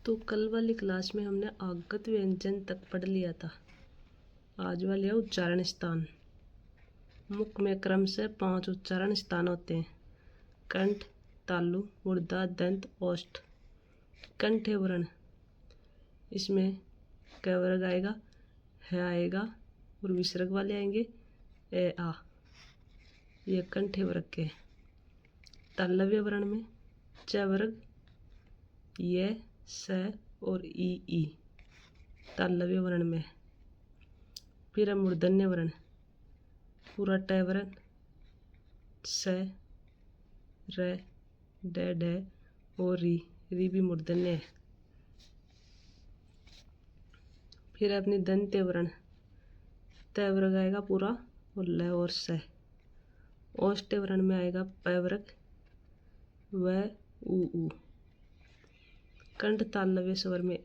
तो कल वाली क्लास में हमने आगत व्यंजन तक पढ़ लिया था। आज वाले है उच्चारण स्थान। मुख में क्रम से 5 उच्चारण स्थान होते हैं: कंठ, तालु, मूर्धा, दंत, ओष्ठ। कंठ है वर्ण, इसमें क वर्ग आएगा, है आएगा और विसर्ग वाले आएंगे ए आ। ये कंठ वर्ग के। तालव्य वर्ण में च वर्ग, ये, स और ई। तालव्य वर्ण में। फिर है मूर्धन्य वर्ण, पूरा ट वर्ण, स, र, ड और री भी मूर्धन्य है। फिर है अपनी दंत्य वर्ण, त वर्ग आएगा पूरा और ल और स। ओष्ठ वर्ण में आएगा प वर्ग, व, उ। कंठ तालव्य स्वर में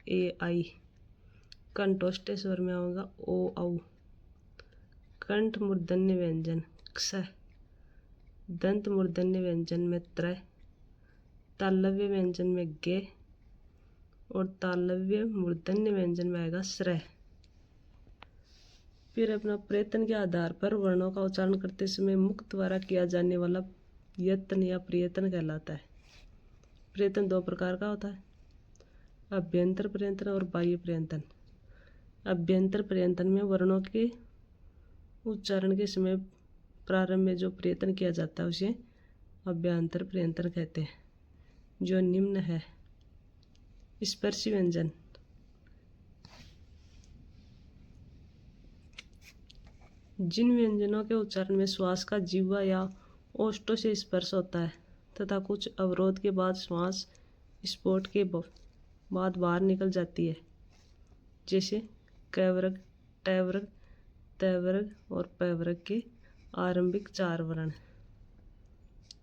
ए आई। कंठोष्ठ स्वर में आएगा ओ औ। कंठ मूर्धन्य व्यंजन क्ष। दंत मूर्धन्य व्यंजन में त्र। तालव्य व्यंजन में गे और तालव्य मूर्धन्य व्यंजन में आएगा स्र। फिर अपना प्रयत्न के आधार पर वर्णों का उच्चारण करते समय मुख द्वारा किया जाने वाला यत्न या प्रयत्न कहलाता है। प्रयत्न 2 प्रकार का होता है: अभ्यंतर प्रयत्न और बाह्य प्रयत्न। अभ्यंतर प्रयत्न में वर्णों के उच्चारण के समय प्रारंभ में जो प्रयत्न किया जाता है उसे अभ्यंतर प्रयत्न कहते हैं, जो निम्न है: स्पर्शी व्यंजन। जिन व्यंजनों के उच्चारण में श्वास का जिह्वा या ओष्ठों से स्पर्श होता है तथा कुछ अवरोध के बाद श्वास स्फोट के बाद बाहर निकल जाती है, जैसे क वर्ग, ट वर्ग, त वर्ग और प वर्ग के आरंभिक 4 वर्ण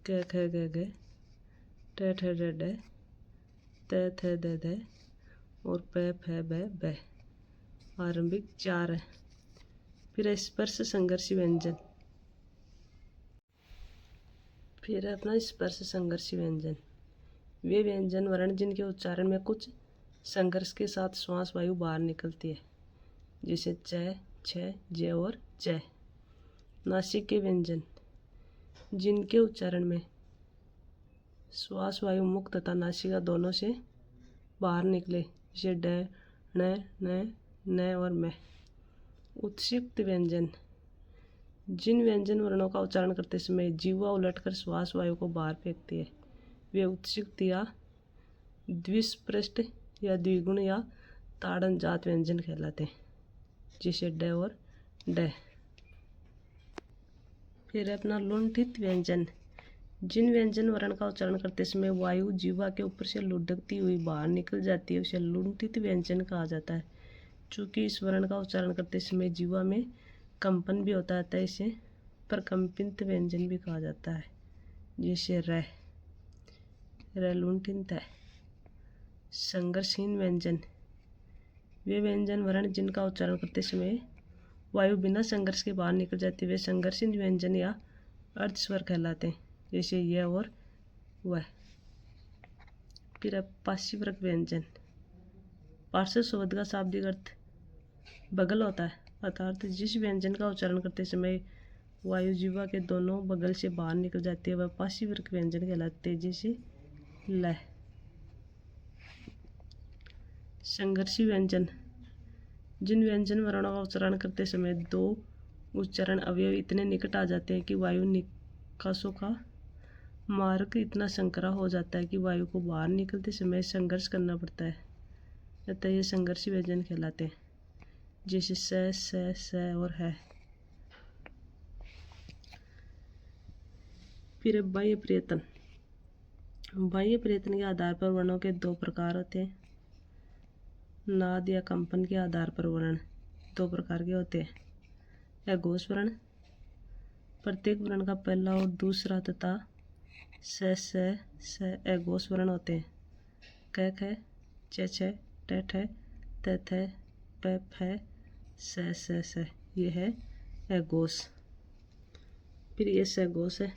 क ख ग घ, ट ठ ड ढ, त थ द ध और प फ ब भ आरंभिक 4 है। फिर स्पर्श संघर्षी व्यंजन। फिर अपना स्पर्श संघर्षी व्यंजन, वे व्यंजन वर्ण जिनके उच्चारण में कुछ संघर्ष के साथ श्वास वायु बाहर निकलती है, जैसे च, छ, ज और च। नासिक के व्यंजन, जिनके उच्चारण में श्वास वायु मुख तथा नासिका दोनों से बाहर निकले, जैसे ड, ण, न और म। उत्सिक्त व्यंजन, जिन व्यंजन वर्णों का उच्चारण करते समय जिह्वा उलटकर श्वास वायु को बाहर फेंकती है, वे उत्सिक्त या द्विस्पृष्ट या द्विगुण या ताड़न जात व्यंजन कहलाते हैं, जैसे ड और ड। फिर अपना लुंठित व्यंजन, जिन व्यंजन वर्ण का उच्चारण करते समय वायु जिह्वा के ऊपर से लुढ़कती हुई बाहर निकल जाती है, उसे लुंठित व्यंजन कहा जाता है। चूँकि इस वर्ण का उच्चारण करते समय जिह्वा में कंपन भी होता है, इसे प्रकंपित व्यंजन भी कहा जाता है, जैसे र लुंठित है। संघर्षहीन व्यंजन, वे व्यंजन वर्ण जिनका उच्चारण करते समय वायु बिना संघर्ष के बाहर निकल जाती है, वे संघर्षहीन व्यंजन या अर्धस्वर कहलाते हैं, जैसे यह और वह। फिर अब पार्श्विक व्यंजन। पार्श्व शब्द का शाब्दिक अर्थ बगल होता है, अर्थात जिस व्यंजन का उच्चारण करते समय वायु जिह्वा के दोनों बगल से बाहर निकल जाती है, वह पार्श्विक व्यंजन कहलाते हैं, जैसे ल। संघर्षी व्यंजन, जिन व्यंजन वर्णों का उच्चारण करते समय 2 उच्चारण अवयव इतने निकट आ जाते हैं कि वायु निकासों का मार्ग इतना संकरा हो जाता है कि वायु को बाहर निकलते समय संघर्ष करना पड़ता है, अतः ये संघर्षी व्यंजन कहलाते हैं, जैसे स और है। फिर बाह्य प्रयत्न। बाह्य प्रयत्न के आधार पर वर्णों के 2 प्रकार होते हैं। नाद या कंपन के आधार पर वर्ण 2 प्रकार के होते हैं: अघोष वर्ण, प्रत्येक वर्ण का पहला और दूसरा तथा स अघोष वर्ण होते हैं। क ख, च छ, ट ठ, त थ, प फ, स ये है अघोष। फिर ये सघोष है।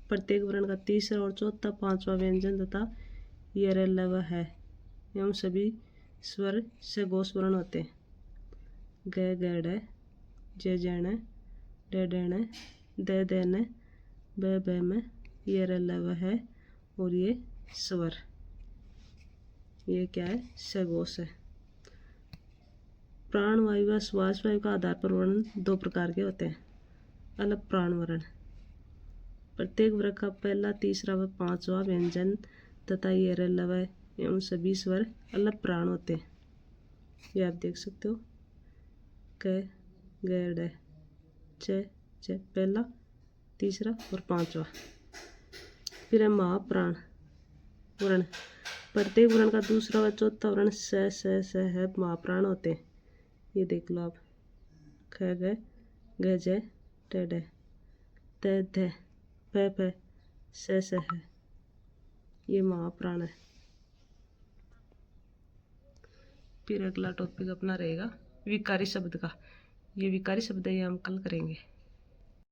प्रत्येक वर्ण का तीसरा और चौथा 5वां व्यंजन तथा ये लव है, एवं सभी स्वर सघोष वर्ण होते हैं। ग ग ड, ज ज ण, ड ड ण, द द न, ब ब म, ये र ल व है और ये स्वर, ये क्या है? सघोष है। प्राणवायु व श्वास वायु का आधार पर वर्ण दो प्रकार के होते हैं। अलग प्राण वर्ण, प्रत्येक वर्ग का पहला, तीसरा व पांचवा व्यंजन तथा ये र ल व एवं सभी स्वर अलग प्राण होते हैं। ये आप देख सकते हो, क ग ड, च च पहला, तीसरा और पांचवा। फिर है महाप्राण वर्ण, प्रत्येक वर्ण का दूसरा व चौथा वर्ण स स स है महाप्राण होते हैं। ये देख लो आप, ख ग, ग ज, ट ड, त ध, प प, स स है, ये महाप्राण है। फिर अगला टॉपिक अपना रहेगा विकारी शब्द का। ये विकारी शब्द है, ये हम कल करेंगे।